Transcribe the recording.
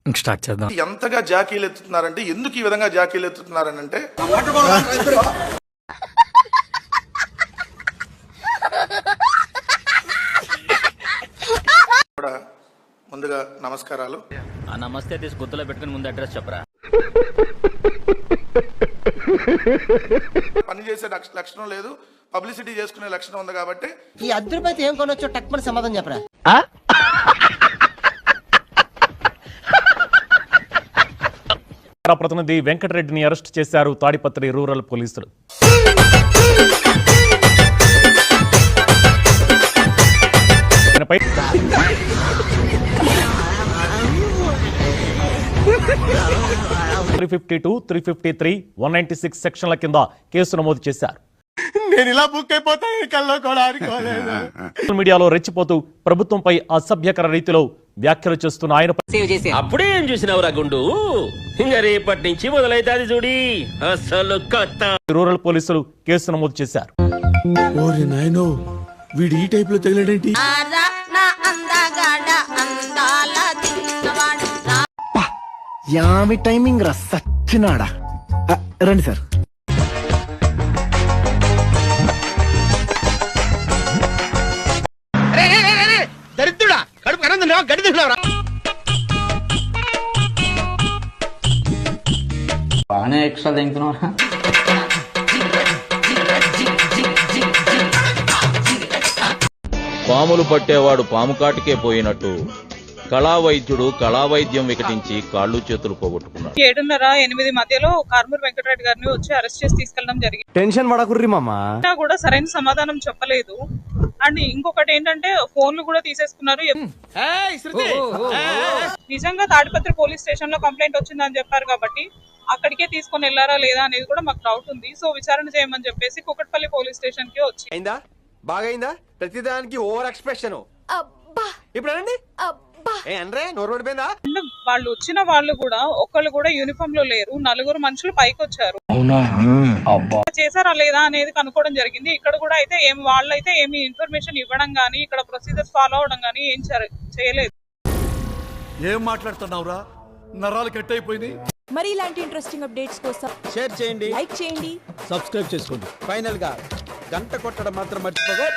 Start చేద్దాం. ఎంతగా జాకీలు ఎత్తుతున్నారంటే, ఎందుకు ఈ విధంగా జాకీలు ఎత్తుతున్నారనంటే, ముందుగా నమస్కారాలు. ఆ నమస్తే తీసి గుర్తులో పెట్టుకుని ముందు అడ్రస్ చెప్పరా. పని చేసే లక్షణం లేదు, పబ్లిసిటీ చేసుకునే లక్షణం ఉంది కాబట్టి ఈ అద్దరిపైతే ఏం కొనొచ్చో టక్మని సమాధానం చెప్పరా. ప్రతినిధి వెంకటరెడ్డిని అరెస్ట్ చేశారు తాడిపత్రి రూరల్ పోలీసులు. ఆయనపై 352, 353, 196 సెక్షన్ల కింద కేసు నమోదు చేశారు. సోషల్ మీడియాలో రెచ్చిపోతూ ప్రభుత్వంపై అసభ్యకర రీతిలో వ్యాఖ్యలు చేస్తున్న ఆయనపై అప్పుడే ఏం చూసినవరా గుండు, ఇంకా రేపటి నుంచి మొదలైతాది చూడి అసలు కథ. రూరల్ పోలీసులు కేసు నమోదు చేశారు. వీడు ఈ టైప్ లో తగిలేడేంటి? యామి టైమింగ్ రా సచ్చినాడా. రండి సార్. దరిద్రుడా, కడుపు కనందున్నా గడి తిన్నావురా. బాగానే ఎక్స్ట్రా తింటున్నారా? పాములు పట్టేవాడు పాము కాటికే పోయినట్టు కళావైద్యుడు కళావైద్యం వికటించి కాళ్ళు చేతులు పోగొట్టుకున్నాడు. 7:30-8 మధ్యలో కార్మూర్ వెంకటరెడ్డి గారిని వచ్చి అరెస్ట్ చేసి తీసుకెళ్లడం జరిగింది. టెన్షన్ పడకుర్రి మామా. కూడా సరైన సమాధానం చెప్పలేదు. అండ్ ఇంకొకటి ఏంటంటే ఫోన్లు కూడా తీసేసుకున్నారు. నిజంగా తాడిపత్రి పోలీస్ స్టేషన్ లో కంప్లైంట్ వచ్చిందని చెప్పారు కాబట్టి అక్కడికే తీసుకొని వెళ్లారా లేదా అనేది కూడా మాకు డౌట్ ఉంది. సో విచారణ చేయమని చెప్పేసి కుకట్పల్లి పోలీస్ స్టేషన్ కి వచ్చి బాగైందా? ప్రతిదానికి ఓవర్ ఎక్స్ప్రెషన్. ఇప్పుడు అనండి వాళ్ళు వచ్చిన వాళ్ళు కూడా ఒకళ్ళు కూడా యూనిఫామ్ లో లేరు. 4 మనుషులు పైకి వచ్చారు. చేశారా లేదా అనేది కనుక్కోవడం జరిగింది. ఇక్కడ కూడా అయితే వాళ్ళైతే ఏమి ఇన్ఫర్మేషన్ ఇవ్వడం గానీ ఇక్కడ ప్రొసీజర్స్ ఫాలో అవడం గానీ ఏం చేయలేదు. ఏం మాట్లాడుతున్నావురా? నరాలు కట్ అయిపోయింది. మరి ఇలాంటి ఇంట్రెస్టింగ్ అప్డేట్స్ కోసం షేర్ చేయండి, లైక్ చేయండి, సబ్స్క్రైబ్ చేసుకోండి. ఫైనల్ గా గంట కొట్టడం మాత్రం మర్చిపోగా.